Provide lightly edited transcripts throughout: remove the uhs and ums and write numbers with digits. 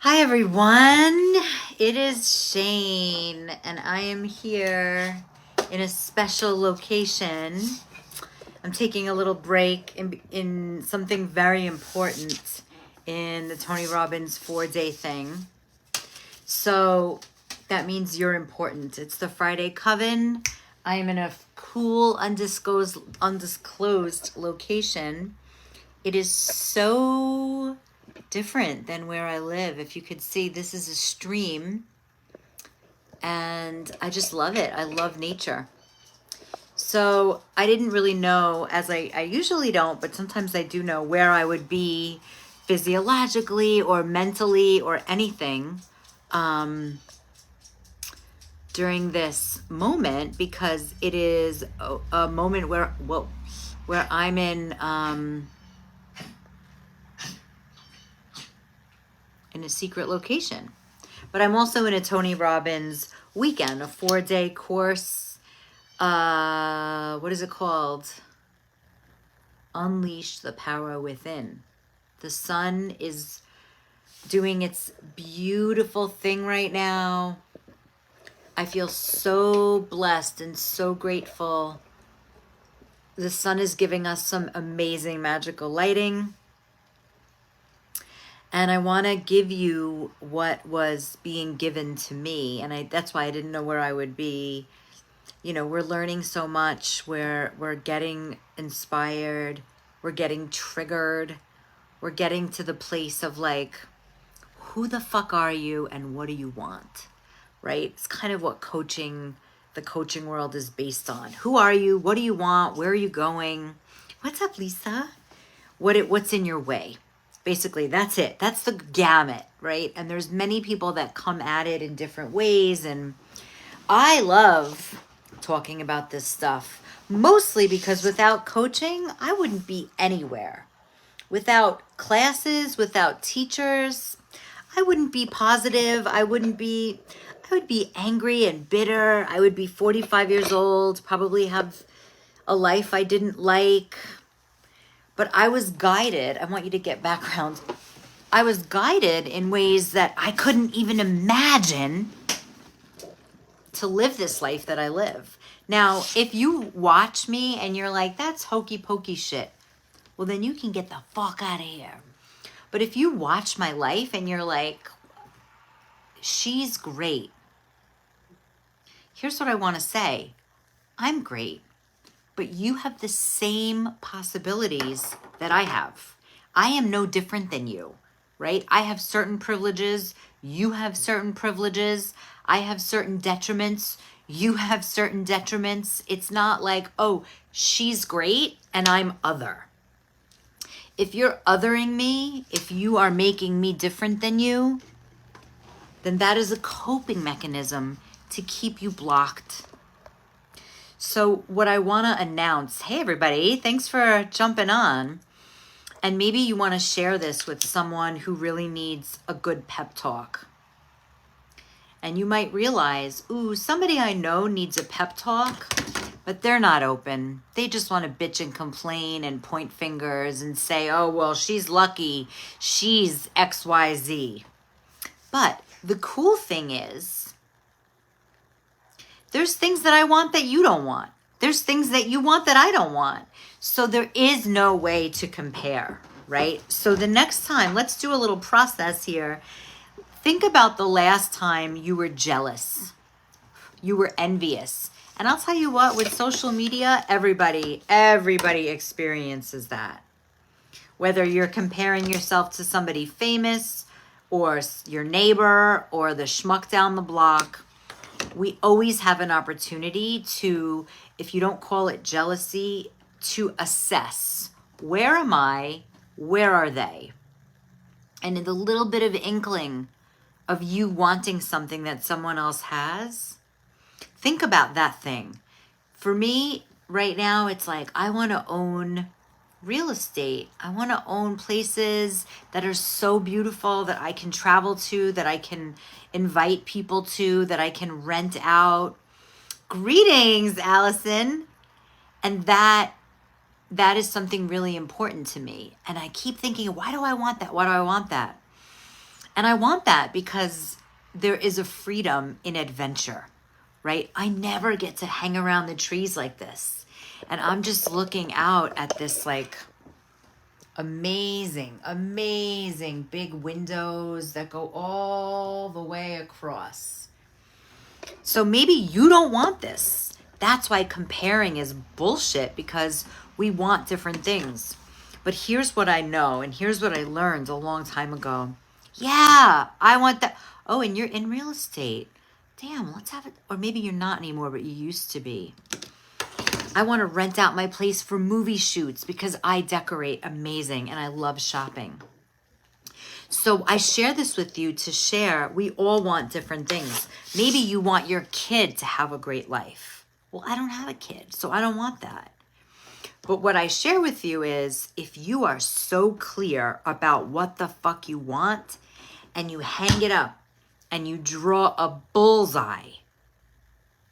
Hi everyone, it is Shane and I am here in a special location. I'm taking a little break in something very important in the Tony Robbins 4-day thing. So that means you're important. It's the Friday Coven. I am in a cool, undisclosed location. It is so different than where I live. If you could see, this is a stream and I just love it. I love nature. So I didn't really know, as I usually don't, but sometimes I do know where I would be physiologically or mentally or anything during this moment, because it is a moment where I'm in a secret location. But I'm also in a Tony Robbins weekend, a 4-day course. What is it called? Unleash the Power Within. The sun is doing its beautiful thing right now. I feel so blessed and so grateful. The sun is giving us some amazing magical lighting. And I want to give you what was being given to me. And that's why I didn't know where I would be. You know, we're learning so much. We're getting inspired. We're getting triggered. We're getting to the place of like, who the fuck are you and what do you want? Right? It's kind of what the coaching world is based on. Who are you? What do you want? Where are you going? What's up, Lisa? What's in your way? Basically, that's it. That's the gamut, right? And there's many people that come at it in different ways. And I love talking about this stuff, mostly because without coaching, I wouldn't be anywhere. Without classes, without teachers, I wouldn't be positive. I would be angry and bitter. I would be 45 years old, probably have a life I didn't like. But I was guided. I want you to get background. I was guided in ways that I couldn't even imagine to live this life that I live. Now, if you watch me and you're like, that's hokey pokey shit, well, then you can get the fuck out of here. But if you watch my life and you're like, she's great, here's what I want to say. I'm great. But you have the same possibilities that I have. I am no different than you, right? I have certain privileges. You have certain privileges. I have certain detriments. You have certain detriments. It's not like, oh, she's great and I'm other. If you're othering me, if you are making me different than you, then that is a coping mechanism to keep you blocked. So what I want to announce, hey everybody, thanks for jumping on. And maybe you want to share this with someone who really needs a good pep talk. And you might realize, ooh, somebody I know needs a pep talk, but they're not open. They just want to bitch and complain and point fingers and say, oh, well, she's lucky. She's XYZ. But the cool thing is, there's things that I want that you don't want. There's things that you want that I don't want. So there is no way to compare, right? So the next time, let's do a little process here. Think about the last time you were jealous. You were envious. And I'll tell you what, with social media, everybody experiences that. Whether you're comparing yourself to somebody famous or your neighbor or the schmuck down the block, we always have an opportunity to, if you don't call it jealousy, to assess, where am I? Where are they? And in the little bit of inkling of you wanting something that someone else has, think about that thing. For me, right now, it's like, I want to own real estate. I want to own places that are so beautiful that I can travel to, that I can invite people to, that I can rent out. Greetings, Allison. And that is something really important to me. And I keep thinking, why do I want that? Why do I want that? And I want that because there is a freedom in adventure, right? I never get to hang around the trees like this. And I'm just looking out at this like amazing, amazing big windows that go all the way across. So maybe you don't want this. That's why comparing is bullshit, because we want different things. But here's what I know, and here's what I learned a long time ago. Yeah, I want that. Oh, and you're in real estate. Damn, let's have it. Or maybe you're not anymore, but you used to be. I want to rent out my place for movie shoots because I decorate amazing and I love shopping. So I share this with you to share. We all want different things. Maybe you want your kid to have a great life. Well, I don't have a kid, so I don't want that. But what I share with you is, if you are so clear about what the fuck you want and you hang it up and you draw a bullseye,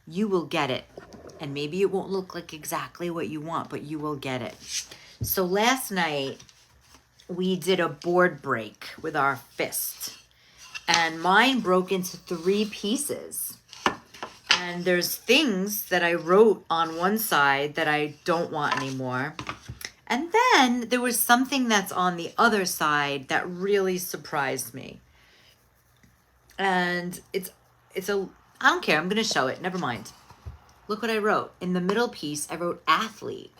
you will get it. And maybe it won't look like exactly what you want, but you will get it. So last night, we did a board break with our fist. And mine broke into 3 pieces. And there's things that I wrote on one side that I don't want anymore. And then there was something that's on the other side that really surprised me. And I don't care, I'm going to show it, never mind. Look what I wrote. In the middle piece, I wrote athlete.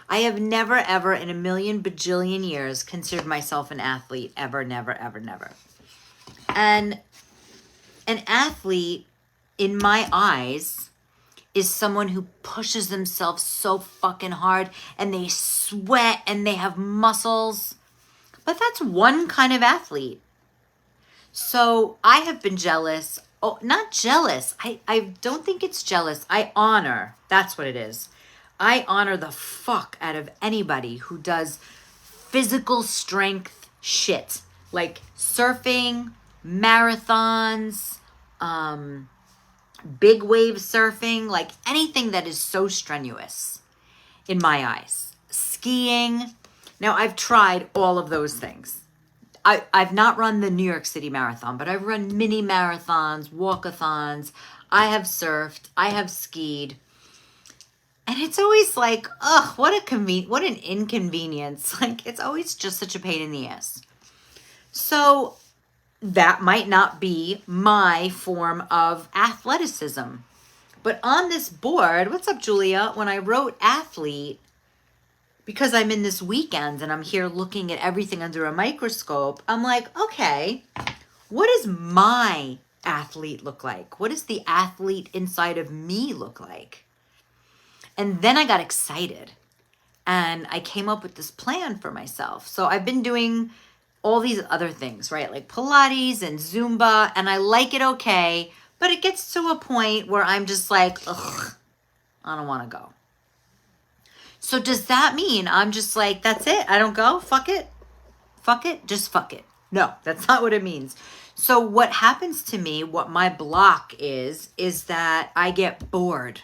I have never, ever in a million bajillion years considered myself an athlete. Ever, never, ever, never. And an athlete, in my eyes, is someone who pushes themselves so fucking hard and they sweat and they have muscles. But that's one kind of athlete. So I have been jealous. Oh, not jealous. I don't think it's jealous. I honor. That's what it is. I honor the fuck out of anybody who does physical strength shit. Like surfing, marathons, big wave surfing, like anything that is so strenuous in my eyes. Skiing. Now, I've tried all of those things. I've not run the New York City Marathon, but I've run mini marathons, walkathons. I have surfed. I have skied. And it's always like, ugh, what an inconvenience. Like, it's always just such a pain in the ass. So that might not be my form of athleticism. But on this board, what's up, Julia? When I wrote athlete, because I'm in this weekend and I'm here looking at everything under a microscope, I'm like, okay, what does my athlete look like? What does the athlete inside of me look like? And then I got excited and I came up with this plan for myself. So I've been doing all these other things, right? Like Pilates and Zumba, and I like it okay, but it gets to a point where I'm just like, ugh, I don't want to go. So does that mean I'm just like, that's it? I don't go? Fuck it? Fuck it? Just fuck it. No, that's not what it means. So what happens to me, what my block is that I get bored.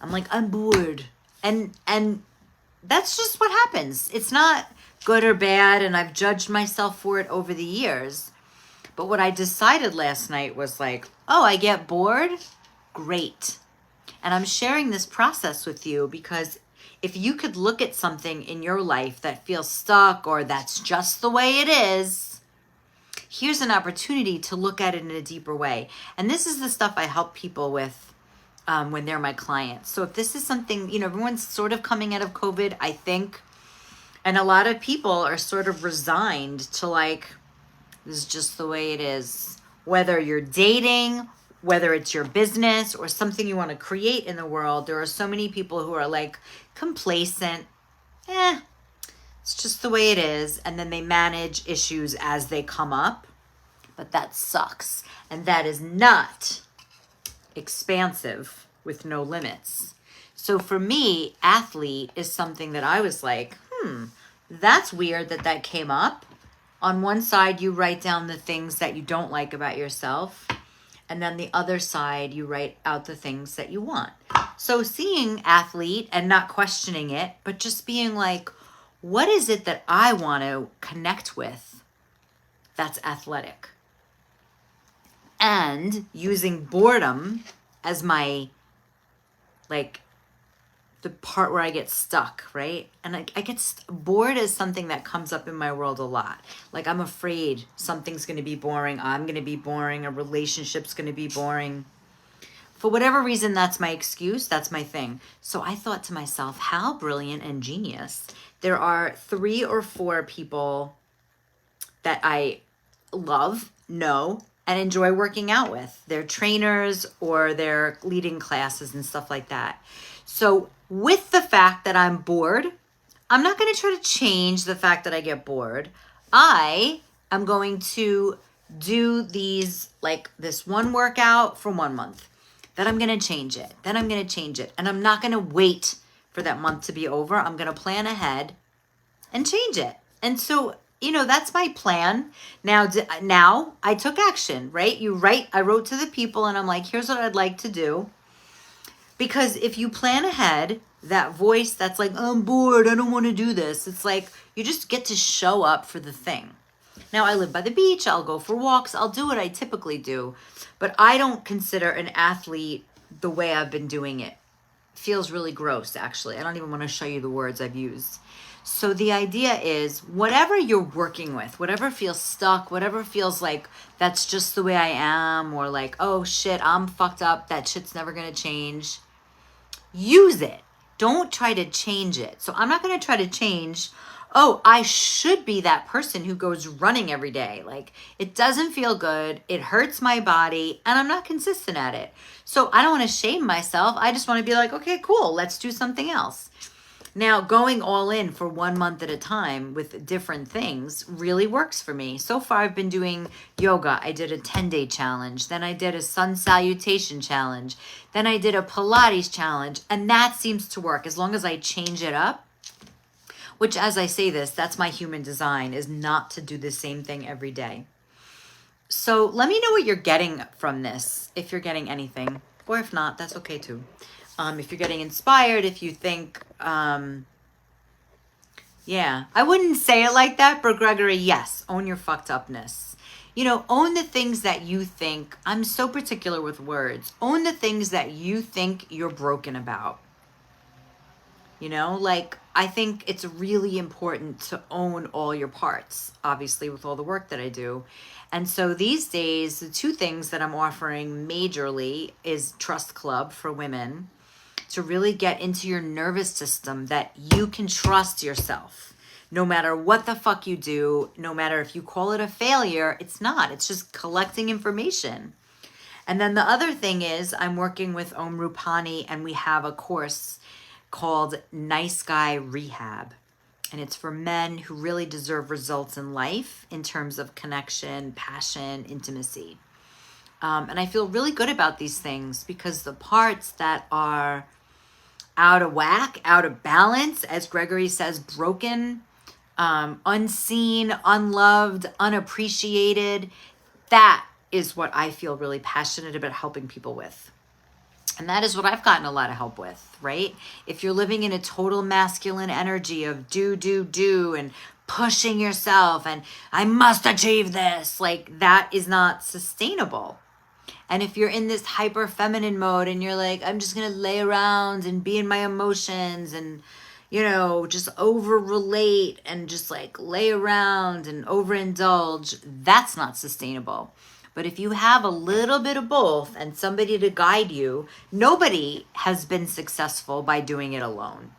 I'm like, I'm bored. And that's just what happens. It's not good or bad, and I've judged myself for it over the years. But what I decided last night was like, oh, I get bored? Great. And I'm sharing this process with you because if you could look at something in your life that feels stuck or that's just the way it is, here's an opportunity to look at it in a deeper way. And this is the stuff I help people with when they're my clients. So if this is something, everyone's sort of coming out of COVID, I think, and a lot of people are sort of resigned to like, this is just the way it is. Whether you're dating, whether it's your business or something you want to create in the world, there are so many people who are like complacent. It's just the way it is. And then they manage issues as they come up. But that sucks. And that is not expansive with no limits. So for me, athlete is something that I was like, that's weird that came up. On one side, you write down the things that you don't like about yourself. And then the other side, you write out the things that you want. So seeing athlete and not questioning it, but just being like, what is it that I want to connect with? that's athletic. And using boredom as my, like, the part where I get stuck, right? And I get bored is something that comes up in my world a lot. Like, I'm afraid something's going to be boring. I'm going to be boring. A relationship's going to be boring. For whatever reason, that's my excuse. That's my thing. So I thought to myself, how brilliant and genius. There are 3 or 4 people that I love, know, and enjoy working out with. They're trainers or they're leading classes and stuff like that. So with the fact that I'm bored, I'm not going to try to change the fact that I get bored. I am going to do these, like this one workout for 1 month. Then I'm going to change it. Then I'm going to change it. And I'm not going to wait for that month to be over. I'm going to plan ahead and change it. And so, that's my plan. Now I took action, right? I wrote to the people and I'm like, here's what I'd like to do. Because if you plan ahead, that voice that's like, I'm bored, I don't want to do this. It's like, you just get to show up for the thing. Now, I live by the beach. I'll go for walks. I'll do what I typically do. But I don't consider an athlete the way I've been doing it. Feels really gross, actually. I don't even want to show you the words I've used. So the idea is, whatever you're working with, whatever feels stuck, whatever feels like that's just the way I am, or like, oh shit, I'm fucked up, that shit's never going to change, use it. Don't try to change it. So I'm not going to try to change, oh, I should be that person who goes running every day. Like, it doesn't feel good. It hurts my body and I'm not consistent at it. So I don't want to shame myself. I just want to be like, okay, cool. Let's do something else. Now, going all in for 1 month at a time with different things really works for me. So far, I've been doing yoga. I did a 10-day challenge. Then I did a sun salutation challenge. Then I did a Pilates challenge. And that seems to work as long as I change it up. Which, as I say this, that's my human design, is not to do the same thing every day. So let me know what you're getting from this, if you're getting anything. Or if not, that's okay too. If you're getting inspired, if you think, I wouldn't say it like that, but Gregory, yes, own your fucked upness. Own the things that you think. I'm so particular with words. Own the things that you think you're broken about. I think it's really important to own all your parts, obviously, with all the work that I do. And so these days, the 2 things that I'm offering majorly is Trust Club for women, to really get into your nervous system that you can trust yourself. No matter what the fuck you do, no matter if you call it a failure, it's not. It's just collecting information. And then the other thing is, I'm working with Om Rupani, and we have a course called Nice Guy Rehab. And it's for men who really deserve results in life in terms of connection, passion, intimacy. And I feel really good about these things because the parts that are out of whack, out of balance, as Gregory says, broken, unseen, unloved, unappreciated, that is what I feel really passionate about helping people with. And that is what I've gotten a lot of help with, right? If you're living in a total masculine energy of do, and pushing yourself and I must achieve this, like, that is not sustainable. And if you're in this hyper feminine mode and you're like, I'm just going to lay around and be in my emotions and, just over relate and just like lay around and overindulge, that's not sustainable. But if you have a little bit of both and somebody to guide you, nobody has been successful by doing it alone.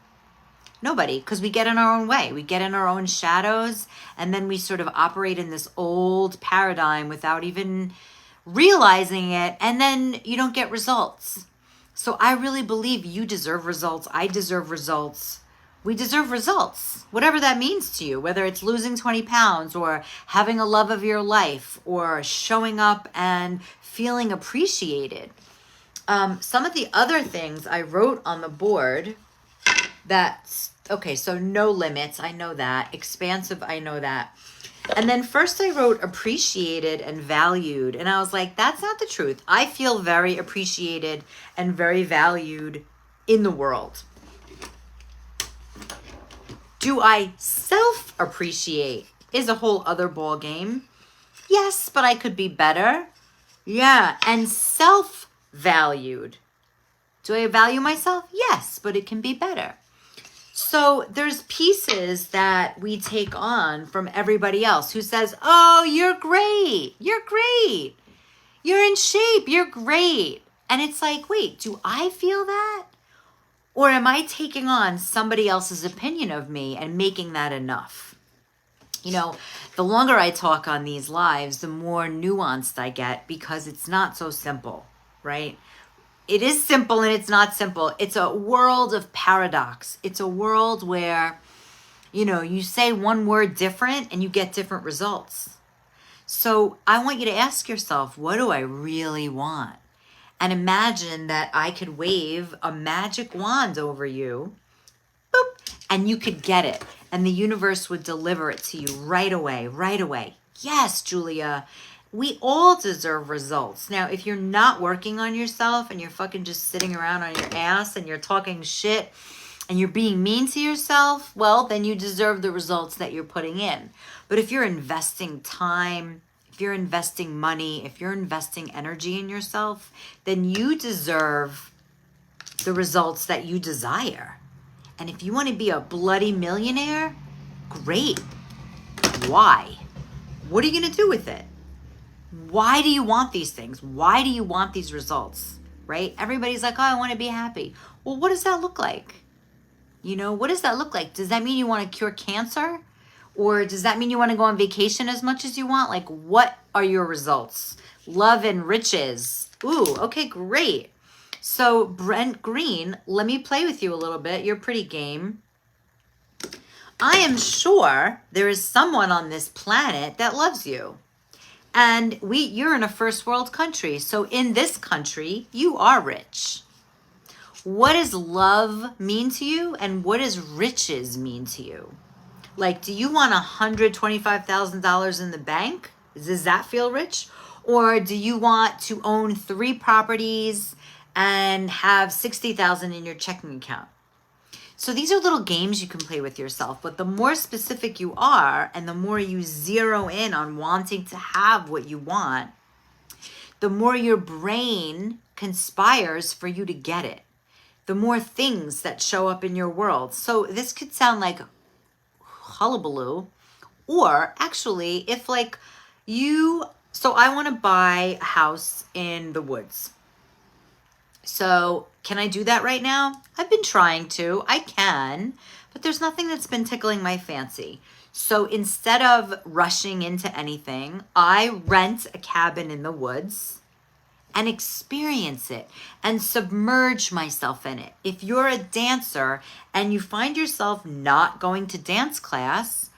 Nobody, because we get in our own way. We get in our own shadows, and then we sort of operate in this old paradigm without even realizing it, and then you don't get results. So I really believe you deserve results. I deserve results. We deserve results, whatever that means to you, whether it's losing 20 pounds or having a love of your life or showing up and feeling appreciated. Some of the other things I wrote on the board, that's, okay, so no limits, I know that. Expansive, I know that. And then first I wrote appreciated and valued. And I was like, that's not the truth. I feel very appreciated and very valued in the world. Do I self-appreciate is a whole other ball game. Yes, but I could be better. Yeah, and self-valued. Do I value myself? Yes, but it can be better. So there's pieces that we take on from everybody else who says, oh, you're great. You're great. You're in shape. You're great. And it's like, wait, do I feel that? Or am I taking on somebody else's opinion of me and making that enough? You know, the longer I talk on these lives, the more nuanced I get because it's not so simple, right? It is simple and it's not simple. It's a world of paradox. It's a world where, you know, you say one word different and you get different results. So I want you to ask yourself, what do I really want? And imagine that I could wave a magic wand over you, boop, and you could get it. And the universe would deliver it to you right away, right away. Yes, Julia, we all deserve results. Now, if you're not working on yourself and you're fucking just sitting around on your ass and you're talking shit and you're being mean to yourself, well, then you deserve the results that you're putting in. But if you're investing time, if you're investing money, if you're investing energy in yourself, then you deserve the results that you desire. And if you want to be a bloody millionaire, great. Why? What are you going to do with it? Why do you want these things? Why do you want these results? Right? Everybody's like, oh, I want to be happy. Well, what does that look like? You know, what does that look like? Does that mean you want to cure cancer? Or does that mean you want to go on vacation as much as you want? Like, what are your results? Love and riches. Ooh, okay, great. So Brent Green, let me play with you a little bit. You're pretty game. I am sure there is someone on this planet that loves you. And you're in a first world country. So in this country, you are rich. What does love mean to you? And what does riches mean to you? Like, do you want $125,000 in the bank? Does that feel rich? Or do you want to own 3 properties and have $60,000 in your checking account? So these are little games you can play with yourself, but the more specific you are and the more you zero in on wanting to have what you want, the more your brain conspires for you to get it. The more things that show up in your world. So this could sound like hullabaloo, or actually if like so I want to buy a house in the woods. So can I do that right now? I've been trying to. I can, but there's nothing that's been tickling my fancy. So instead of rushing into anything, I rent a cabin in the woods and experience it and submerge myself in it. If you're a dancer and you find yourself not going to dance class,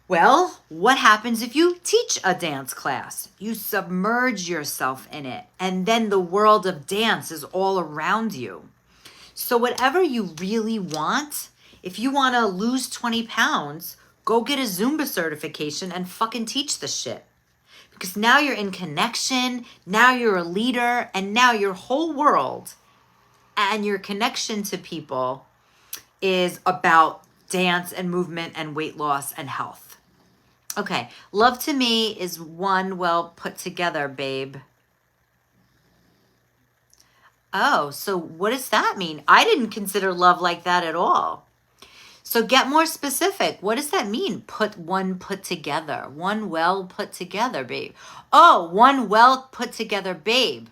well, what happens if you teach a dance class? You submerge yourself in it, and then the world of dance is all around you. So whatever you really want, if you want to lose 20 pounds, go get a Zumba certification and fucking teach the shit. Because now you're in connection, now you're a leader, and now your whole world and your connection to people is about dance and movement and weight loss and health. Okay, love to me is one well put together, babe. Oh, so what does that mean? I didn't consider love like that at all. So get more specific. What does that mean? Put together. One well put together, babe. Oh, one well put together, babe.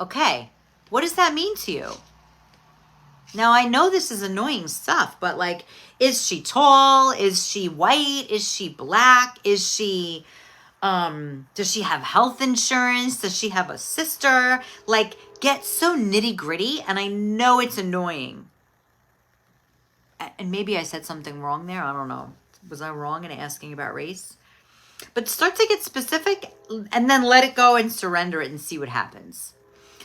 Okay, what does that mean to you? Now, I know this is annoying stuff, but like, is she tall? Is she white? Is she black? Is she, does she have health insurance? Does she have a sister? Like, get so nitty gritty, and I know it's annoying. And maybe I said something wrong there. I don't know. Was I wrong in asking about race? But start to get specific and then let it go and surrender it and see what happens.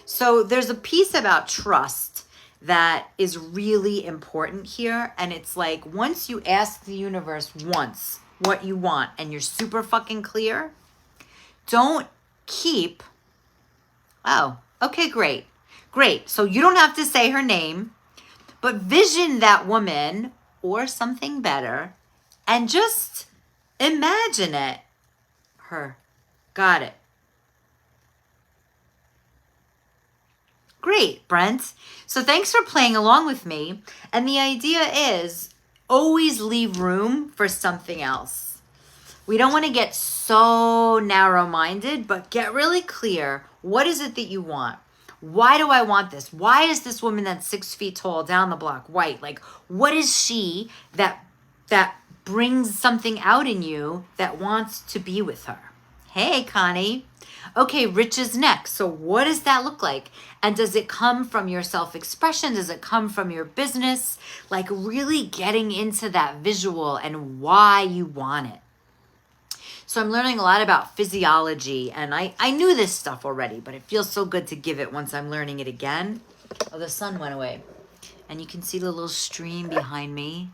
So there's a piece about trust that is really important here. And it's like, once you ask the universe once what you want and you're super fucking clear, don't keep, oh, okay, great. Great. So you don't have to say her name, but vision that woman or something better and just imagine it. Her. Got it. Great, Brent. So thanks for playing along with me. And the idea is always leave room for something else. We don't want to get so narrow-minded, but get really clear. What is it that you want? Why do I want this? Why is this woman that's 6 feet tall down the block white? Like, what is she that brings something out in you that wants to be with her? Hey, Connie. Okay, Rich is next. So what does that look like? And does it come from your self-expression? Does it come from your business? Like really getting into that visual and why you want it. So I'm learning a lot about physiology, and I knew this stuff already, but it feels so good to give it once I'm learning it again. Oh, the sun went away. And you can see the little stream behind me.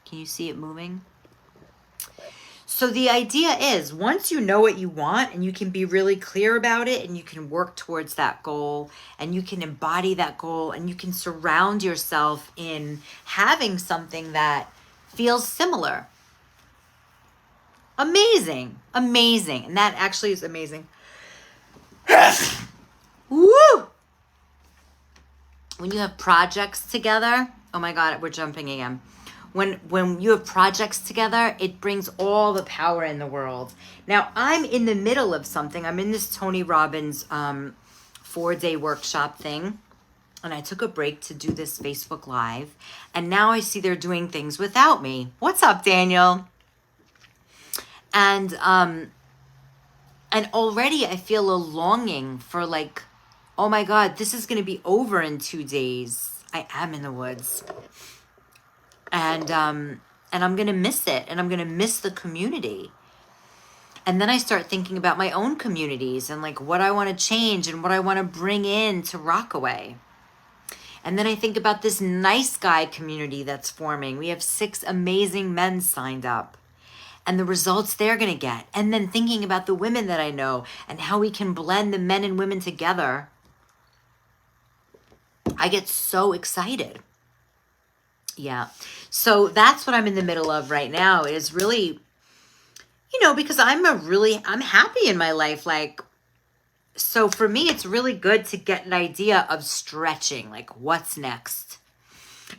Can you see it moving? So the idea is once you know what you want and you can be really clear about it and you can work towards that goal and you can embody that goal and you can surround yourself in having something that feels similar. Amazing. Amazing. And that actually is amazing. Woo! When you have projects together, oh my God, we're jumping again. When you have projects together, it brings all the power in the world. Now, I'm in the middle of something. I'm in this Tony Robbins 4-day workshop thing. And I took a break to do this Facebook Live. And now I see they're doing things without me. What's up, Daniel? And already I feel a longing for like, oh my God, this is going to be over in 2 days. I am in the woods. And I'm going to miss it. And I'm going to miss the community. And then I start thinking about my own communities and like what I want to change and what I want to bring in to Rockaway. And then I think about this nice guy community that's forming. We have 6 amazing men signed up. And the results they're going to get. And then thinking about the women that I know and how we can blend the men and women together. I get so excited. Yeah. So that's what I'm in the middle of right now is really, you know, because I'm happy in my life. Like, so for me, it's really good to get an idea of stretching, like what's next.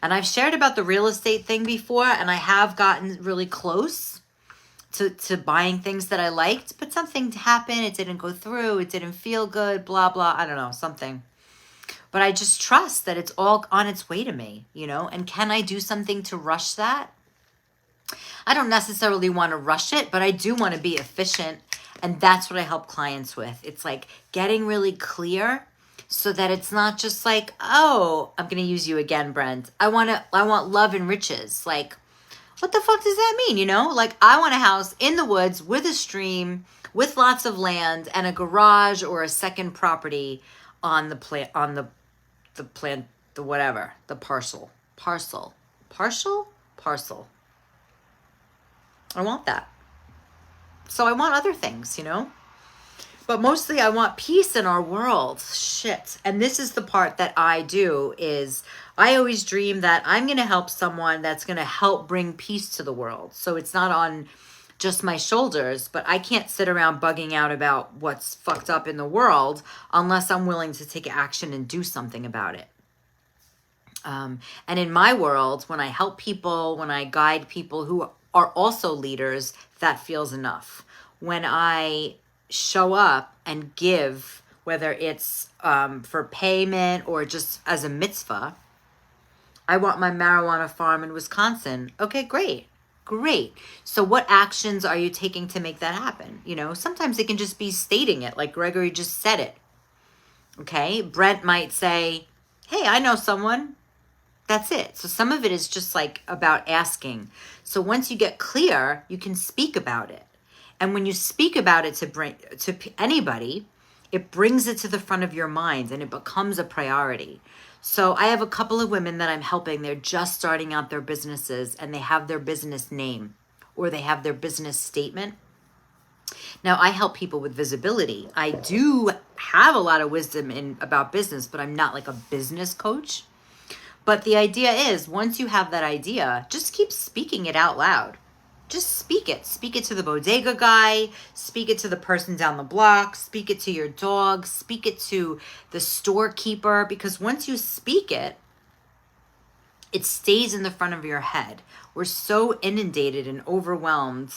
And I've shared about the real estate thing before, and I have gotten really close to buying things that I liked, but something happened. It didn't go through. It didn't feel good, blah, blah. I don't know, something. But I just trust that it's all on its way to me, you know? And can I do something to rush that? I don't necessarily want to rush it, but I do want to be efficient. And that's what I help clients with. It's like getting really clear so that it's not just like, oh, I'm going to use you again, Brent. I want love and riches. Like, what the fuck does that mean? You know, like I want a house in the woods with a stream, with lots of land and a garage or a second property on the parcel. I want that. So I want other things, you know, but mostly I want peace in our world. Shit. And this is the part that I do is I always dream that I'm going to help someone that's going to help bring peace to the world. So it's not on just my shoulders, but I can't sit around bugging out about what's fucked up in the world unless I'm willing to take action and do something about it. And in my world, when I help people, when I guide people who are also leaders, that feels enough. When I show up and give, whether it's for payment or just as a mitzvah, I want my marijuana farm in Wisconsin. Okay, great. So what actions are you taking to make that happen? You know, sometimes it can just be stating it like Gregory just said it. Okay, Brent might say, hey, I know someone. That's it. So some of it is just like about asking. So once you get clear, you can speak about it. And when you speak about it to anybody, it brings it to the front of your mind and it becomes a priority. So I have a couple of women that I'm helping. They're just starting out their businesses and they have their business name or they have their business statement. Now I help people with visibility. I do have a lot of wisdom about business, but I'm not like a business coach. But the idea is once you have that idea, just keep speaking it out loud. just speak it. Speak it to the bodega guy, speak it to the person down the block, speak it to your dog, speak it to the storekeeper, because once you speak it, it stays in the front of your head. We're so inundated and overwhelmed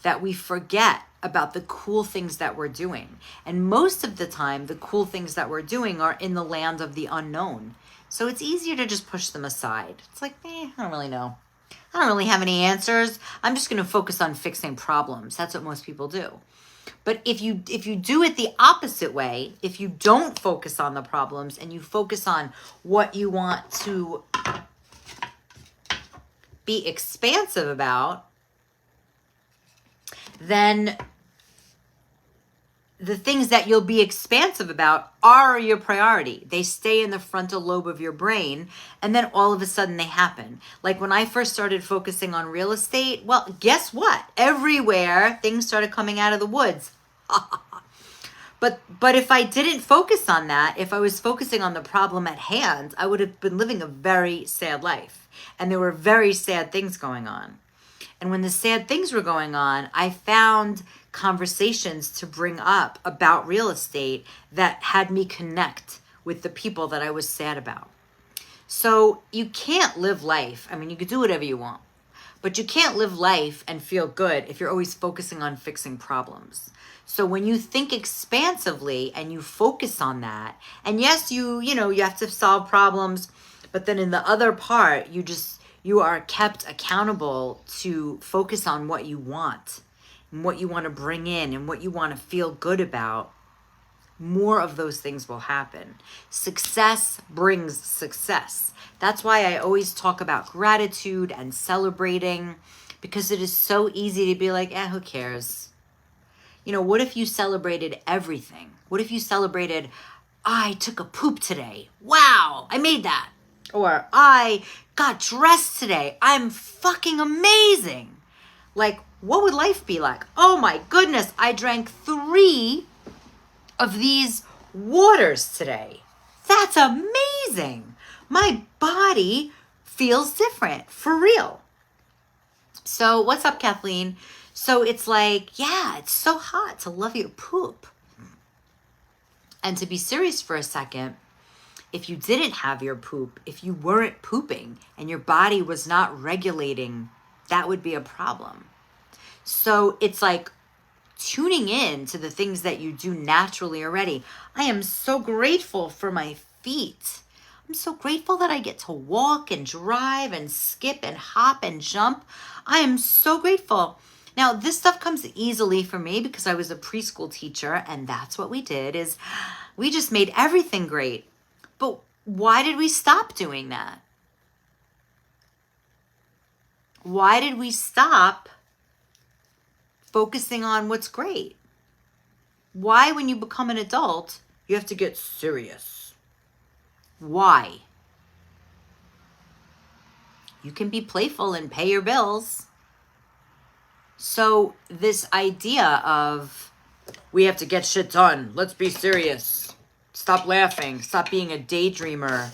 that we forget about the cool things that we're doing. And most of the time, the cool things that we're doing are in the land of the unknown. So it's easier to just push them aside. It's like, I don't really know. I don't really have any answers. I'm just going to focus on fixing problems. That's what most people do. But if you do it the opposite way, if you don't focus on the problems and you focus on what you want to be expansive about, then the things that you'll be expansive about are your priority. They stay in the frontal lobe of your brain, and then all of a sudden they happen. Like when I first started focusing on real estate, well, guess what? Everywhere things started coming out of the woods. But if I didn't focus on that, if I was focusing on the problem at hand, I would have been living a very sad life. And there were very sad things going on. And when the sad things were going on, I found conversations to bring up about real estate that had me connect with the people that I was sad about. So you can't live life. I mean, you could do whatever you want, but you can't live life and feel good if you're always focusing on fixing problems. So when you think expansively and you focus on that, and yes, you have to solve problems, but then in the other part, you are kept accountable to focus on what you want and what you want to bring in and what you want to feel good about. More of those things will happen. Success brings success. That's why I always talk about gratitude and celebrating, because it is so easy to be like, who cares? What if you celebrated everything? What if you celebrated, I took a poop today. Wow, I made that. Or I got dressed today. I'm fucking amazing. Like, what would life be like? Oh my goodness, I drank 3 of these waters today. That's amazing. My body feels different, for real. So what's up, Kathleen? So it's like, yeah, it's so hot to love your poop. And to be serious for a second, if you didn't have your poop, if you weren't pooping and your body was not regulating, that would be a problem. So it's like tuning in to the things that you do naturally already. I am so grateful for my feet. I'm so grateful that I get to walk and drive and skip and hop and jump. I am so grateful. Now, this stuff comes easily for me because I was a preschool teacher, and that's what we did, is we just made everything great. But why did we stop doing that? Why did we stop focusing on what's great? Why, when you become an adult, you have to get serious? Why? You can be playful and pay your bills. So this idea of we have to get shit done, let's be serious, stop laughing, stop being a daydreamer.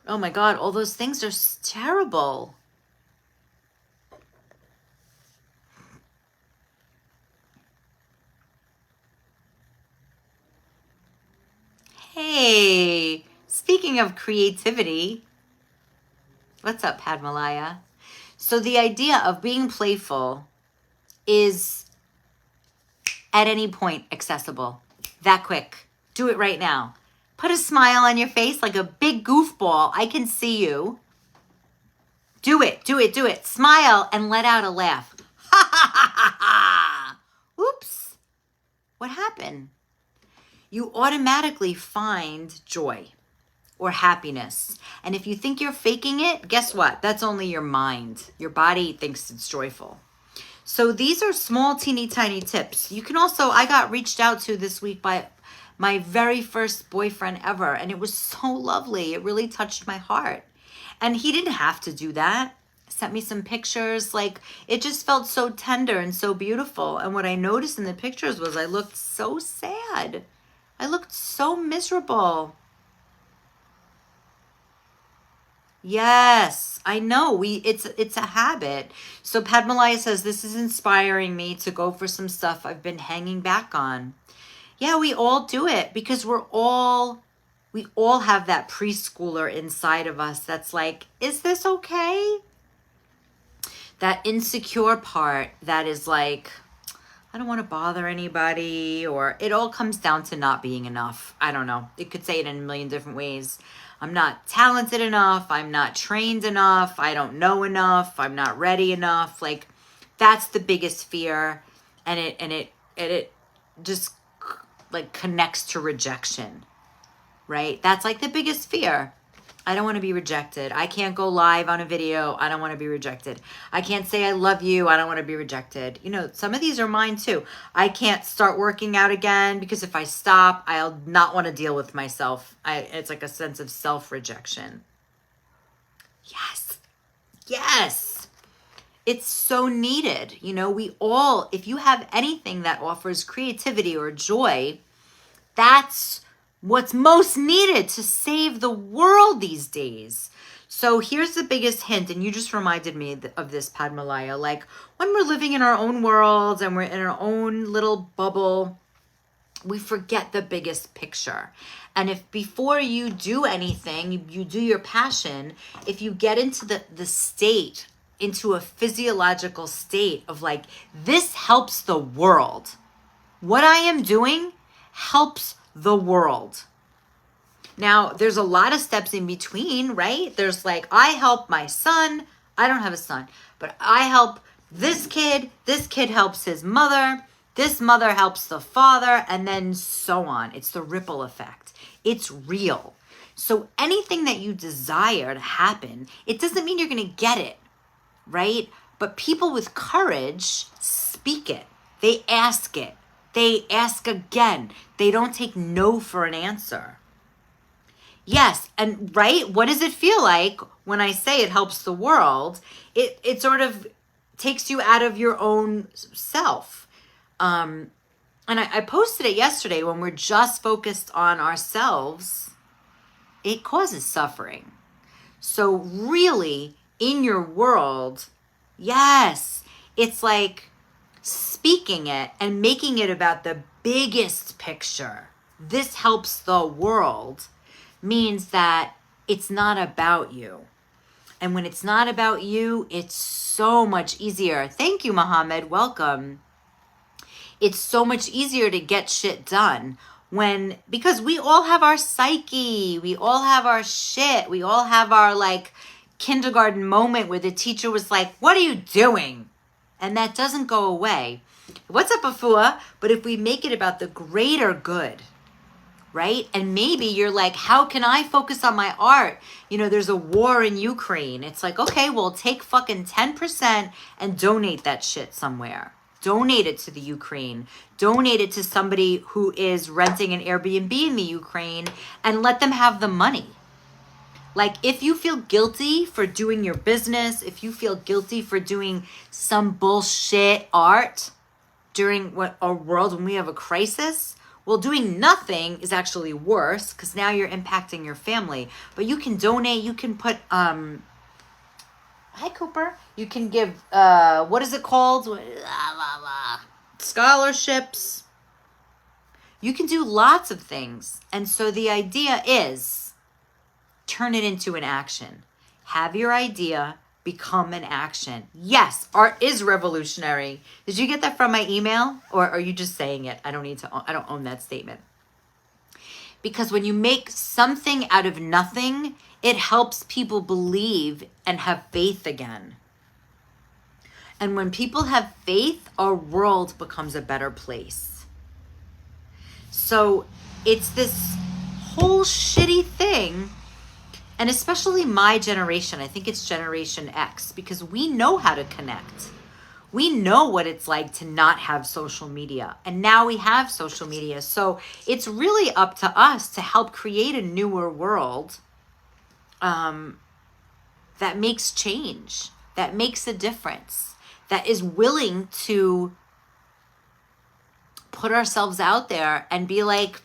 Oh my God, all those things are terrible. Hey, speaking of creativity, what's up, Padmalaya? So the idea of being playful is at any point accessible. That quick. Do it right now. Put a smile on your face like a big goofball. I can see you. Do it, do it, do it. Smile and let out a laugh. Ha ha ha ha ha. Oops. What happened? You automatically find joy or happiness. And if you think you're faking it, guess what? That's only your mind. Your body thinks it's joyful. So these are small, teeny, tiny tips. You can also, I got reached out to this week by my very first boyfriend ever, and it was so lovely. It really touched my heart. And he didn't have to do that. Sent me some pictures. Like, it just felt so tender and so beautiful. And what I noticed in the pictures was I looked so sad. I looked so miserable. Yes, I know. It's a habit. So Padmalaya says, this is inspiring me to go for some stuff I've been hanging back on. Yeah, we all do it because we all have that preschooler inside of us that's like, is this okay? That insecure part that is like, I don't want to bother anybody, or it all comes down to not being enough. I don't know. It could say it in a million different ways. I'm not talented enough. I'm not trained enough. I don't know enough. I'm not ready enough. Like, that's the biggest fear. And it just like connects to rejection, right? That's like the biggest fear. I don't want to be rejected. I can't go live on a video. I don't want to be rejected. I can't say I love you. I don't want to be rejected. You know, some of these are mine too. I can't start working out again because if I stop, I'll not want to deal with myself. It's like a sense of self-rejection. Yes. Yes. It's so needed. You know, we all, if you have anything that offers creativity or joy, that's what's most needed to save the world these days. So here's the biggest hint, and you just reminded me of this, Padmalaya. Like, when we're living in our own worlds and we're in our own little bubble, we forget the biggest picture. And if before you do anything, you do your passion, if you get into the state, into a physiological state of like, this helps the world. What I am doing helps the world. Now, there's a lot of steps in between, right? There's like, I help my son. I don't have a son, but I help this kid. This kid helps his mother. This mother helps the father, and then so on. It's the ripple effect. It's real. So anything that you desire to happen, it doesn't mean you're going to get it, right? But people with courage speak it. They ask it. They ask again. They don't take no for an answer. Yes, and right, what does it feel like when I say it helps the world? It sort of takes you out of your own self. And I posted it yesterday. When we're just focused on ourselves, it causes suffering. So really, in your world, yes, it's like speaking it and making it about the biggest picture. This helps the world means that it's not about you. And when it's not about you, it's so much easier. Thank you, Mohammed. Welcome. It's so much easier to get shit done because we all have our psyche. We all have our shit. We all have our like kindergarten moment where the teacher was like, what are you doing? And that doesn't go away. What's up, Afua? But if we make it about the greater good, right? And maybe you're like, how can I focus on my art? You know, there's a war in Ukraine. It's like, okay, well, take fucking 10% and donate that shit somewhere. Donate it to the Ukraine. Donate it to somebody who is renting an Airbnb in the Ukraine and let them have the money. Like, if you feel guilty for doing your business, if you feel guilty for doing some bullshit art during a world when we have a crisis, well, doing nothing is actually worse because now you're impacting your family. But you can donate. You can put, hi, Cooper. You can give, what is it called? Scholarships. You can do lots of things. And so the idea is turn it into an action. Have your idea become an action. Yes, art is revolutionary. Did you get that from my email, or are you just saying it? I don't own that statement. Because when you make something out of nothing, it helps people believe and have faith again. And when people have faith, our world becomes a better place. So it's this whole shitty thing. And especially my generation, I think it's Generation X, because we know how to connect. We know what it's like to not have social media. And now we have social media. So it's really up to us to help create a newer world that makes change, that makes a difference, that is willing to put ourselves out there and be like,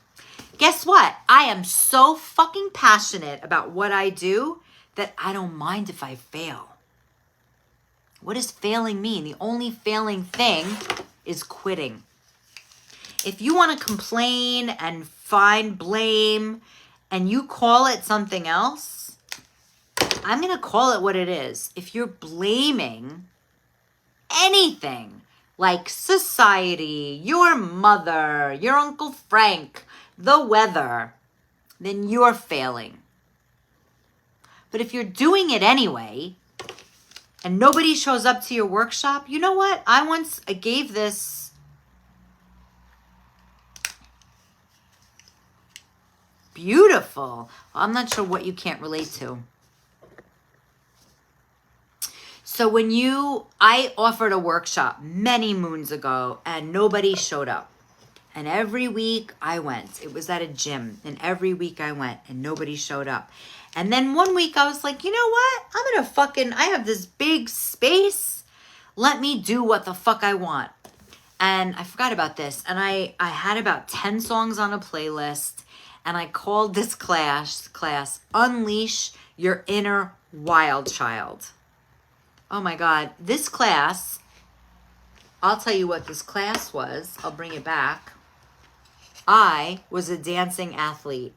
guess what? I am so fucking passionate about what I do that I don't mind if I fail. What does failing mean? The only failing thing is quitting. If you want to complain and find blame and you call it something else, I'm going to call it what it is. If you're blaming anything like society, your mother, your Uncle Frank, the weather, then you're failing. But if you're doing it anyway and nobody shows up to your workshop, you know what? I gave this beautiful. I'm not sure what you can't relate to. So I offered a workshop many moons ago and nobody showed up. And every week I went. It was at a gym. And every week I went and nobody showed up. And then one week I was like, you know what? I have this big space. Let me do what the fuck I want. And I forgot about this. And I had about 10 songs on a playlist. And I called this class, Unleash Your Inner Wild Child. Oh my God. This class, I'll tell you what this class was. I'll bring it back. I was a dancing athlete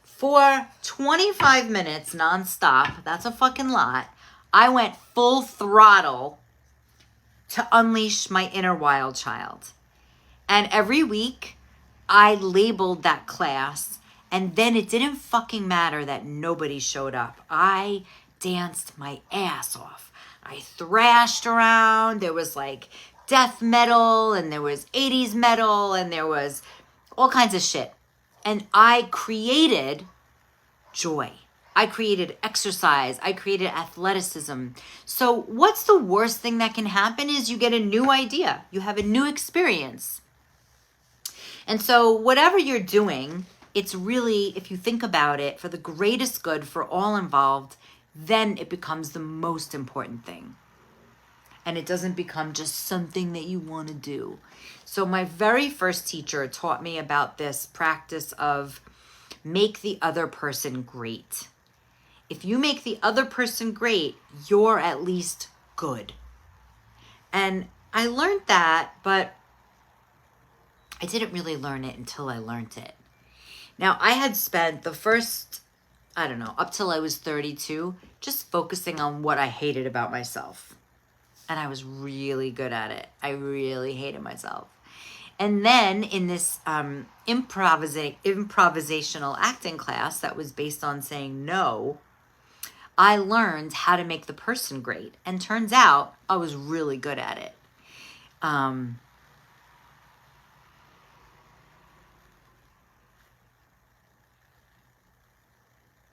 for 25 minutes nonstop. That's a fucking lot. I went full throttle to unleash my inner wild child. And every week I labeled that class, and then it didn't fucking matter that nobody showed up. I danced my ass off. I thrashed around. There was like death metal, and there was 80s metal, and there was all kinds of shit. And I created joy. I created exercise. I created athleticism. So what's the worst thing that can happen is you get a new idea. You have a new experience. And so whatever you're doing, it's really, if you think about it, for the greatest good for all involved, then it becomes the most important thing. And it doesn't become just something that you want to do. So my very first teacher taught me about this practice of make the other person great. If you make the other person great, you're at least good. And I learned that, but I didn't really learn it until I learned it. Now, I had spent the first, up till I was 32, just focusing on what I hated about myself. And I was really good at it. I really hated myself. And then in this improvisational acting class that was based on saying no, I learned how to make the person great. And turns out I was really good at it.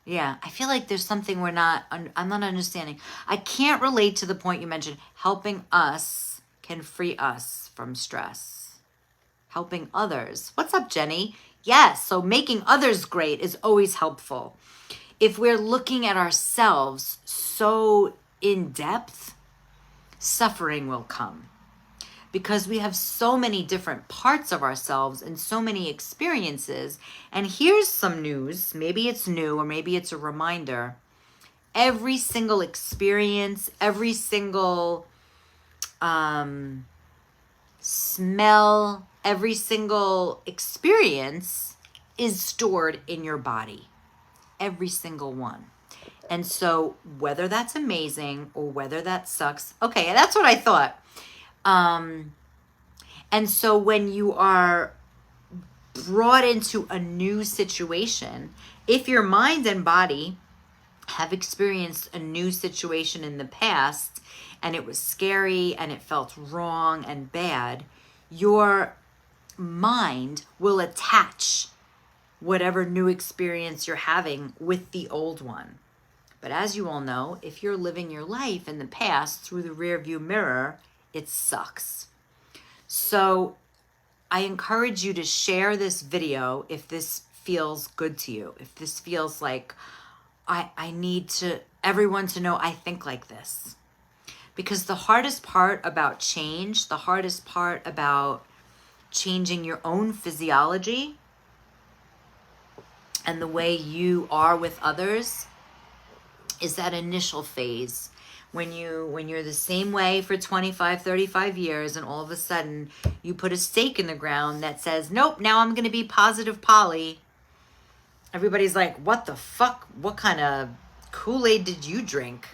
Yeah, I feel like there's something I'm not understanding. I can't relate to the point you mentioned. Helping us can free us from stress. Helping others. What's up, Jenny? Yes, so making others great is always helpful. If we're looking at ourselves so in depth, suffering will come. Because we have so many different parts of ourselves and so many experiences. And here's some news. Maybe it's new or maybe it's a reminder. Every single experience, every single smell, every single experience is stored in your body. Every single one. And so whether that's amazing or whether that sucks. Okay, that's what I thought. And so when you are brought into a new situation, if your mind and body have experienced a new situation in the past and it was scary and it felt wrong and bad, your mind will attach whatever new experience you're having with the old one. But as you all know, if you're living your life in the past through the rearview mirror, it sucks. So I encourage you to share this video if this feels good to you. If this feels like I need everyone to know I think like this. Because the hardest part about change, the hardest part about changing your own physiology and the way you are with others is that initial phase when you're the same way for 25, 35 years, and all of a sudden you put a stake in the ground that says, nope, now I'm going to be positive poly. Everybody's like, what the fuck? What kind of Kool-Aid did you drink?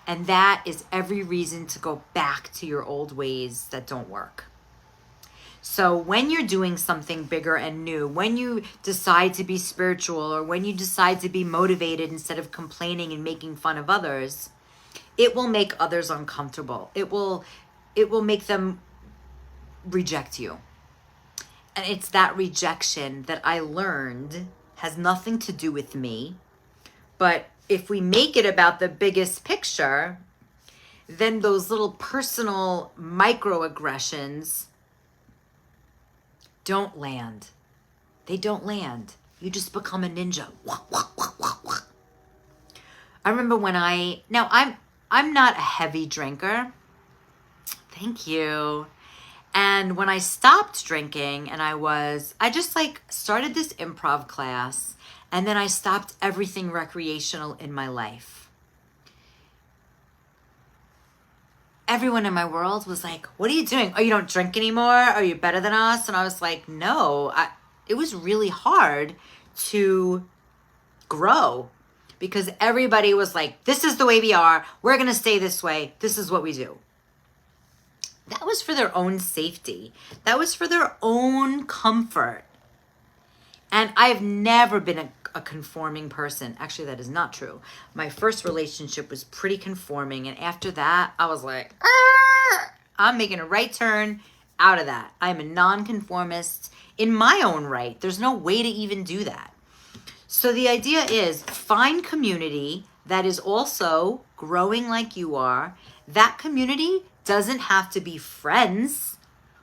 And that is every reason to go back to your old ways that don't work. So when you're doing something bigger and new, when you decide to be spiritual, or when you decide to be motivated instead of complaining and making fun of others, it will make others uncomfortable. It will make them reject you. And it's that rejection that I learned has nothing to do with me. But if we make it about the biggest picture, then those little personal microaggressions don't land. They don't land. You just become a ninja. I remember when I'm not a heavy drinker. Thank you. And when I stopped drinking and I just like started this improv class, and then I stopped everything recreational in my life. Everyone in my world was like, what are you doing? Oh, you don't drink anymore? Are you better than us? And I was like, no. It was really hard to grow because everybody was like, this is the way we are. We're going to stay this way. This is what we do. That was for their own safety. That was for their own comfort. And I've never been a conforming person. Actually, that is not true. My first relationship was pretty conforming. And after that, I was like, I'm making a right turn out of that. I'm a nonconformist in my own right. There's no way to even do that. So the idea is find community that is also growing like you are. That community doesn't have to be friends,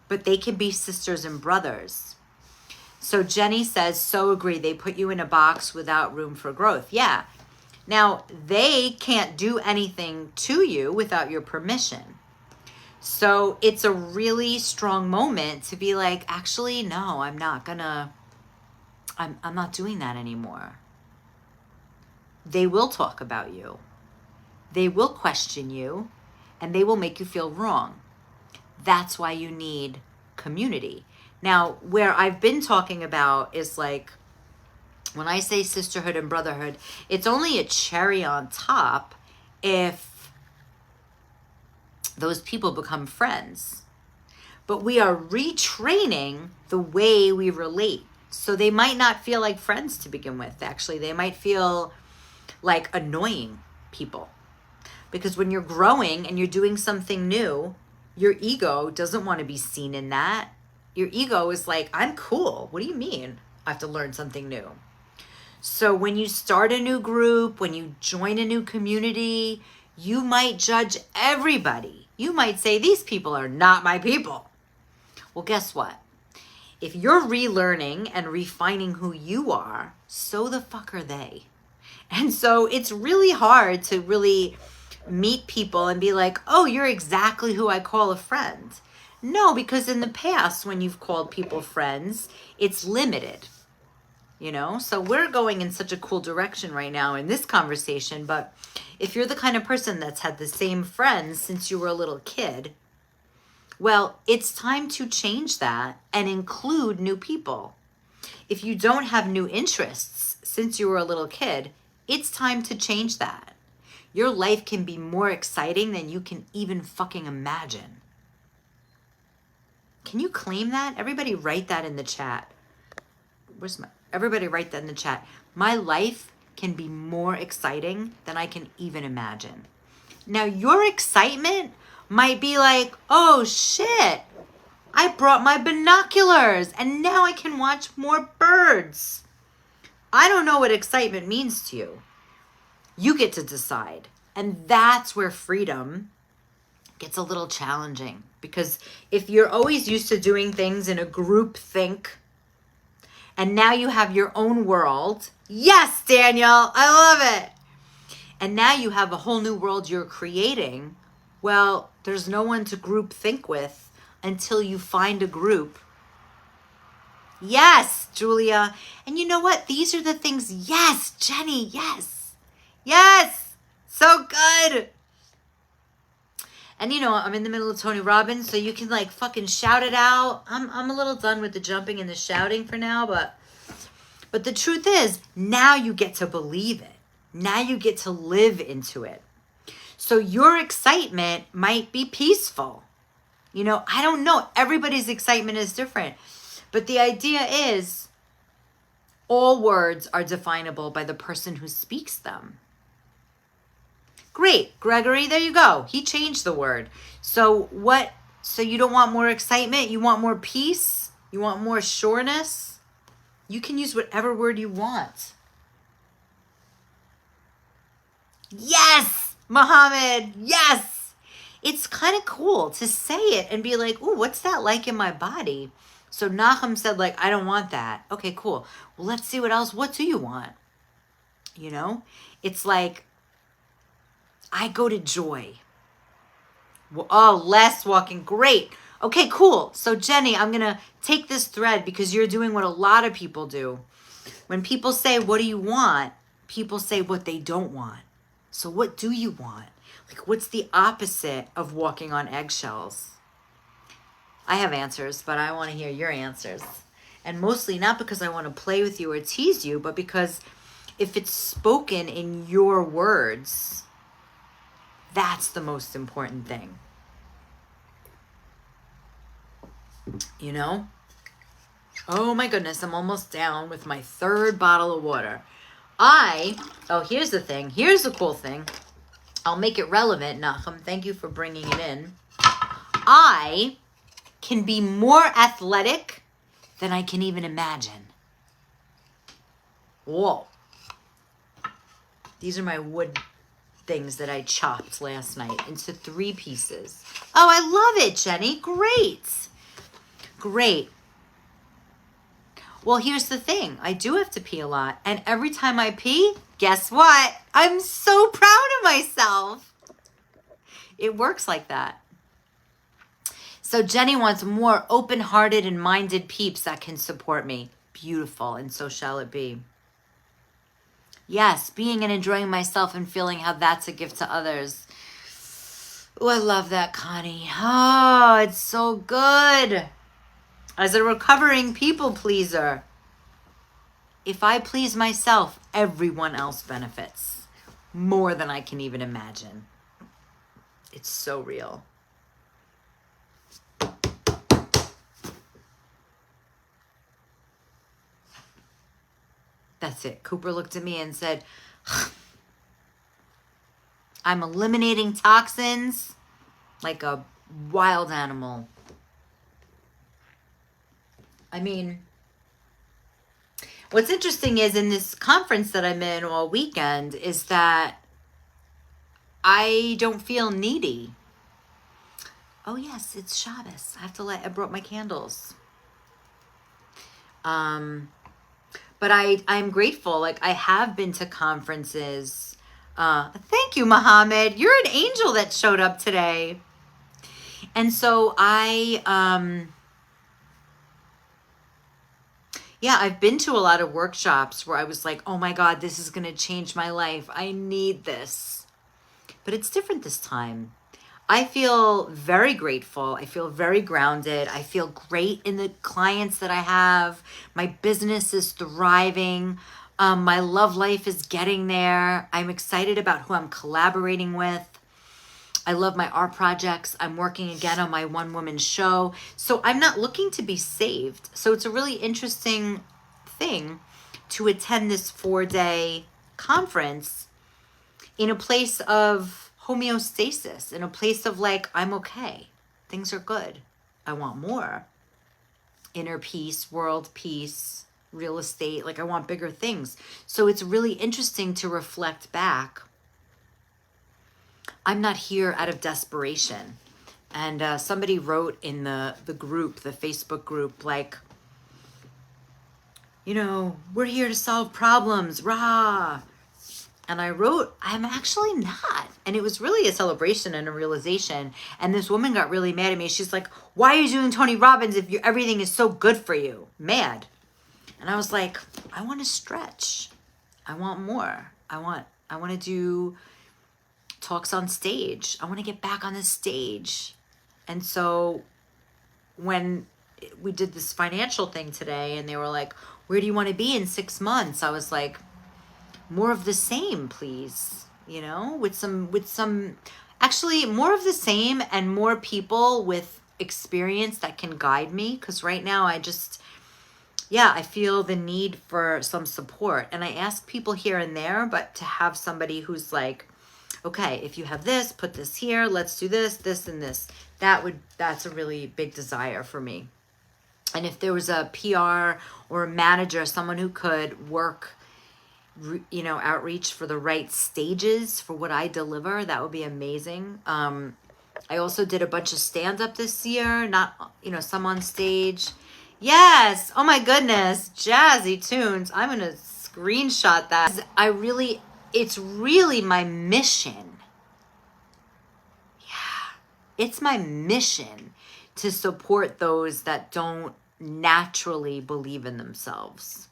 but they can be sisters and brothers. So Jenny says, so agree. They put you in a box without room for growth. Yeah. Now, they can't do anything to you without your permission. So it's a really strong moment to be like, actually, no, I'm not doing that anymore. They will talk about you. They will question you, and they will make you feel wrong. That's why you need community. Now, where I've been talking about is like, when I say sisterhood and brotherhood, it's only a cherry on top if those people become friends. But we are retraining the way we relate. So they might not feel like friends to begin with, actually. They might feel like annoying people. Because when you're growing and you're doing something new, your ego doesn't want to be seen in that. Your ego is like, I'm cool. What do you mean I have to learn something new? So when you start a new group, when you join a new community, you might judge everybody. You might say, these people are not my people. Well, guess what? If you're relearning and refining who you are, so the fuck are they. And so it's really hard to really meet people and be like, oh, you're exactly who I call a friend. No, because in the past, when you've called people friends, it's limited, you know? So we're going in such a cool direction right now in this conversation. But if you're the kind of person that's had the same friends since you were a little kid, well, it's time to change that and include new people. If you don't have new interests since you were a little kid, it's time to change that. Your life can be more exciting than you can even fucking imagine. Can you claim that? Everybody write that in the chat. Everybody write that in the chat. My life can be more exciting than I can even imagine. Now, your excitement might be like, oh shit, I brought my binoculars and now I can watch more birds. I don't know what excitement means to you. You get to decide. And that's where freedom gets a little challenging. Because if you're always used to doing things in a group think, and now you have your own world. Yes, Daniel, I love it. And now you have a whole new world you're creating. Well, there's no one to group think with until you find a group. Yes, Julia. And you know what? These are the things. Yes, Jenny. Yes. Yes. So good. And you know, I'm in the middle of Tony Robbins, so you can like fucking shout it out. I'm a little done with the jumping and the shouting for now, but the truth is, now you get to believe it. Now you get to live into it. So your excitement might be peaceful. You know, I don't know. Everybody's excitement is different. But the idea is all words are definable by the person who speaks them. Great, Gregory, there you go. He changed the word. So you don't want more excitement? You want more peace? You want more sureness? You can use whatever word you want. Yes, Muhammad, yes. It's kind of cool to say it and be like, ooh, what's that like in my body? So Nahum said, like, I don't want that. Okay, cool. Well, let's see what else. What do you want? You know, it's like, I go to joy. Oh, less walking. Great. Okay, cool. So Jenny, I'm going to take this thread because you're doing what a lot of people do. When people say, what do you want? People say what they don't want. So what do you want? Like, what's the opposite of walking on eggshells? I have answers, but I want to hear your answers. And mostly not because I want to play with you or tease you, but because if it's spoken in your words, that's the most important thing. You know? Oh my goodness, I'm almost down with my third bottle of water. Here's the thing. Here's the cool thing. I'll make it relevant, Nahum. Thank you for bringing it in. I can be more athletic than I can even imagine. Whoa. These are my wood things that I chopped last night into 3 pieces. Oh, I love it, Jenny. Great. Great. Well, here's the thing. I do have to pee a lot. And every time I pee, guess what? I'm so proud of myself. It works like that. So Jenny wants more open-hearted and minded peeps that can support me. Beautiful. And so shall it be. Yes, being and enjoying myself and feeling how that's a gift to others. Oh, I love that, Connie. Oh, it's so good. As a recovering people pleaser, if I please myself, everyone else benefits more than I can even imagine. It's so real. That's it. Cooper looked at me and said, I'm eliminating toxins like a wild animal. I mean, what's interesting is in this conference that I'm in all weekend is that I don't feel needy. Oh yes, it's Shabbos. I brought my candles. But I'm grateful. Like, I have been to conferences. Thank you, Muhammad. You're an angel that showed up today. And so I've been to a lot of workshops where I was like, oh my God, this is going to change my life. I need this. But it's different this time. I feel very grateful. I feel very grounded. I feel great in the clients that I have. My business is thriving. My love life is getting there. I'm excited about who I'm collaborating with. I love my art projects. I'm working again on my one-woman show. So I'm not looking to be saved. So it's a really interesting thing to attend this 4-day conference in a place of homeostasis, in a place of like, I'm okay. Things are good. I want more. Inner peace, world peace, real estate. Like, I want bigger things. So it's really interesting to reflect back. I'm not here out of desperation. And somebody wrote in the group, the Facebook group, like, you know, we're here to solve problems, rah. And I wrote, I'm actually not. And it was really a celebration and a realization. And this woman got really mad at me. She's like, why are you doing Tony Robbins if everything is so good for you? Mad. And I was like, I want to stretch. I want more. I want to do talks on stage. I want to get back on the stage. And so when we did this financial thing today and they were like, where do you want to be in 6 months? I was like, more of the same, please. You know, with some, actually more of the same and more people with experience that can guide me. Because right now I feel the need for some support. And I ask people here and there, but to have somebody who's like, okay, if you have this, put this here, let's do this, this, and this. That's a really big desire for me. And if there was a PR or a manager, someone who could work, you know, outreach for the right stages for what I deliver, that would be amazing. I also did a bunch of stand-up this year, not, you know, some on stage. Yes. Oh my goodness. Jazzy tunes. I'm going to screenshot that. It's really my mission. Yeah. It's my mission to support those that don't naturally believe in themselves.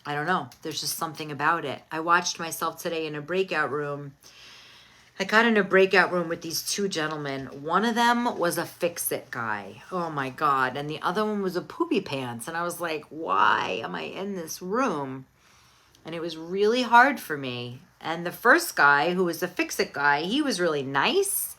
I don't know. There's just something about it. I watched myself today in a breakout room. I got in a breakout room with these two gentlemen. One of them was a fix-it guy. Oh my God. And the other one was a poopy pants. And I was like, why am I in this room? And it was really hard for me. And the first guy, who was the fix-it guy, he was really nice,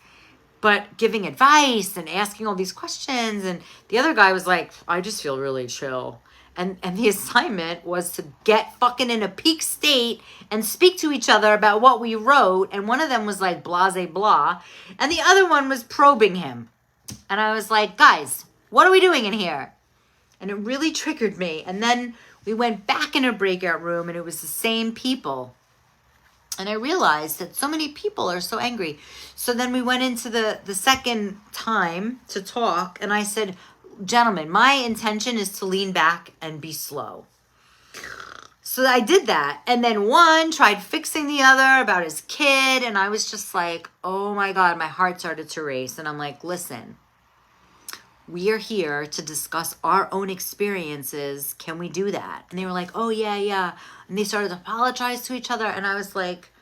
but giving advice and asking all these questions. And the other guy was like, I just feel really chill. And the assignment was to get fucking in a peak state and speak to each other about what we wrote. And one of them was like, blase blah. And the other one was probing him. And I was like, guys, what are we doing in here? And it really triggered me. And then we went back in a breakout room and it was the same people. And I realized that so many people are so angry. So then we went into the second time to talk. And I said, gentlemen, my intention is to lean back and be slow. So I did that. And then one tried fixing the other about his kid. And I was just like, oh my God, my heart started to race. And I'm like, listen, we are here to discuss our own experiences. Can we do that? And they were like, oh yeah, yeah. And they started to apologize to each other. And I was like,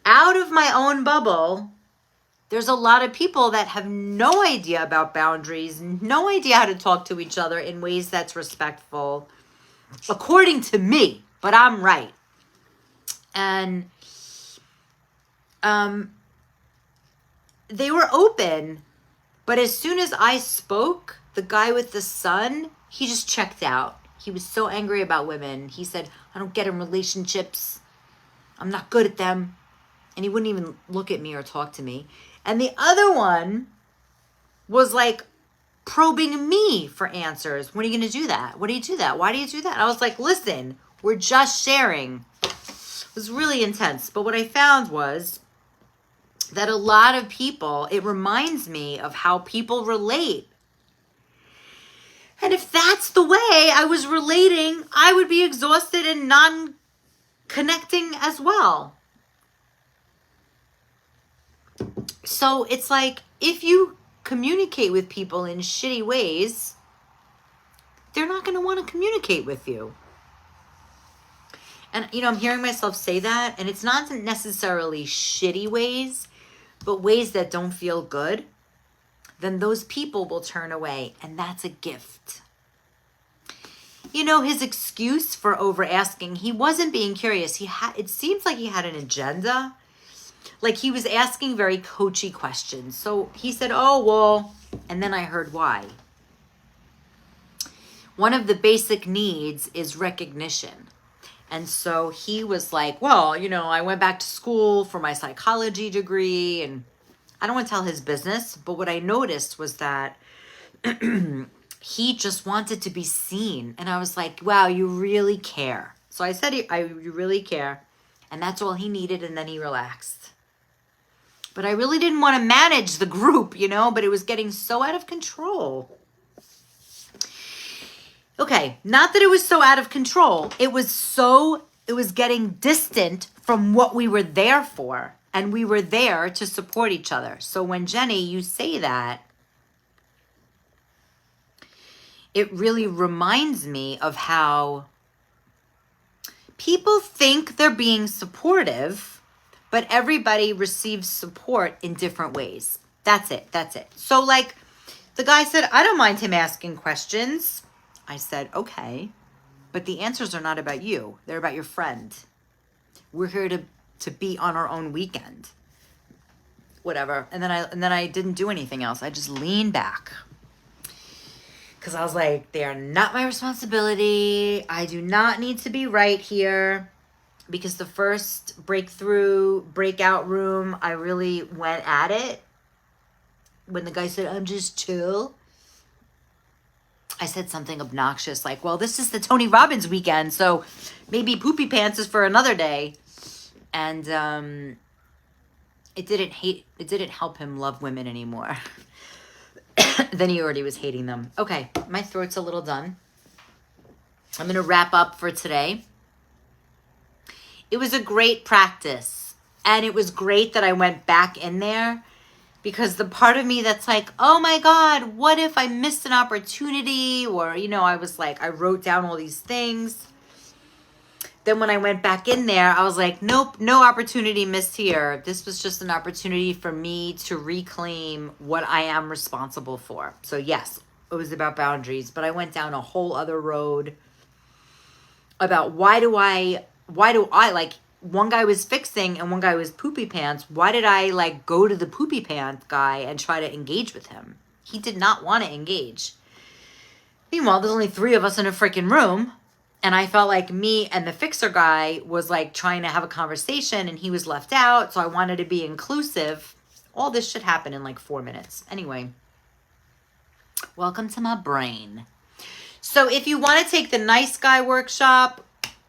out of my own bubble, there's a lot of people that have no idea about boundaries, no idea how to talk to each other in ways that's respectful, according to me, but I'm right. And they were open, but as soon as I spoke, the guy with the son, he just checked out. He was so angry about women. He said, I don't get in relationships. I'm not good at them. And he wouldn't even look at me or talk to me. And the other one was like probing me for answers. When are you going to do that? What do you do that? Why do you do that? And I was like, listen, we're just sharing. It was really intense. But what I found was that a lot of people, it reminds me of how people relate. And if that's the way I was relating, I would be exhausted and non-connecting as well. So it's like, if you communicate with people in shitty ways, they're not going to want to communicate with you. And, you know, I'm hearing myself say that, and it's not necessarily shitty ways, but ways that don't feel good. Then those people will turn away, and that's a gift. You know, his excuse for over asking, he wasn't being curious. It seems like he had an agenda. Like he was asking very coachy questions. So he said, oh, well, and then I heard why. One of the basic needs is recognition. And so he was like, well, you know, I went back to school for my psychology degree, and I don't want to tell his business, but what I noticed was that he just wanted to be seen. And I was like, wow, you really care. So I said, you really care. And that's all he needed. And then he relaxed. But I really didn't want to manage the group, you know, but it was getting so out of control. Okay, not that it was so out of control. It was getting distant from what we were there for. And we were there to support each other. So when Jenny, you say that, it really reminds me of how people think they're being supportive, but everybody receives support in different ways. That's it. That's it. So like the guy said, I don't mind him asking questions. I said, okay, but the answers are not about you. They're about your friend. We're here to be on our own weekend. Whatever. And then I didn't do anything else. I just leaned back. Because I was like, they are not my responsibility. I do not need to be right here. Because the first breakout room, I really went at it. When the guy said, I'm just chill. I said something obnoxious like, well, this is the Tony Robbins weekend, so maybe poopy pants is for another day. And it didn't help him love women anymore. Then he already was hating them. Okay, my throat's a little done. I'm going to wrap up for today. It was a great practice. And it was great that I went back in there. Because the part of me that's like, oh my God, what if I missed an opportunity? Or, I was like, I wrote down all these things. Then when I went back in there, I was like, nope, no opportunity missed here. This was just an opportunity for me to reclaim what I am responsible for. So yes, it was about boundaries, but I went down a whole other road about why do I like, one guy was fixing and one guy was poopy pants. Why did I like go to the poopy pants guy and try to engage with him? He did not want to engage. Meanwhile, there's only 3 of us in a freaking room. And I felt like me and the fixer guy was like trying to have a conversation and he was left out. So I wanted to be inclusive. All this should happen in like 4 minutes. Anyway, welcome to my brain. So if you want to take the Nice Guy workshop,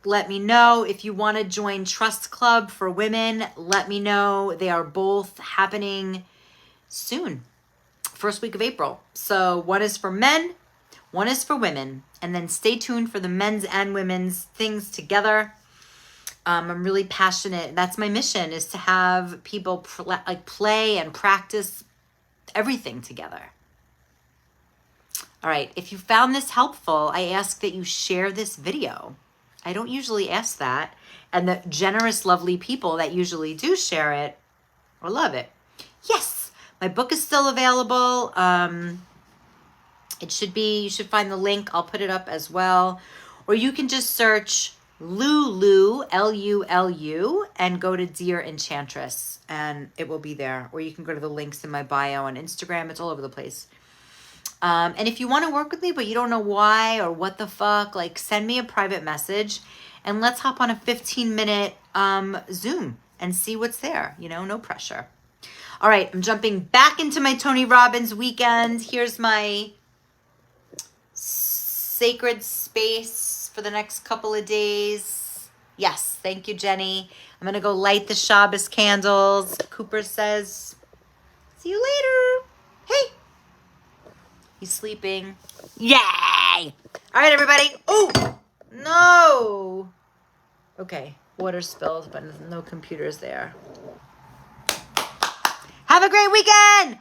let me know. If you want to join Trust Club for women, let me know. They are both happening soon. First week of April. So one is for men, one is for women. And then stay tuned for the men's and women's things together. I'm really passionate. That's my mission, is to have people play and practice everything together. All right. If you found this helpful, I ask that you share this video. I don't usually ask that. And the generous, lovely people that usually do share it or love it. Yes, my book is still available. You should find the link. I'll put it up as well. Or you can just search Lulu, Lulu, and go to Dear Enchantress, and it will be there. Or you can go to the links in my bio on Instagram. It's all over the place. And if you want to work with me, but you don't know why or what the fuck, like send me a private message and let's hop on a 15-minute Zoom and see what's there. No pressure. All right, I'm jumping back into my Tony Robbins weekend. Here's my sacred space for the next couple of days. Yes, thank you, Jenny. I'm going to go light the Shabbos candles. Cooper says, see you later. Hey. He's sleeping. Yay! All right, everybody. Oh, no. Okay, water spilled, but no computers there. Have a great weekend.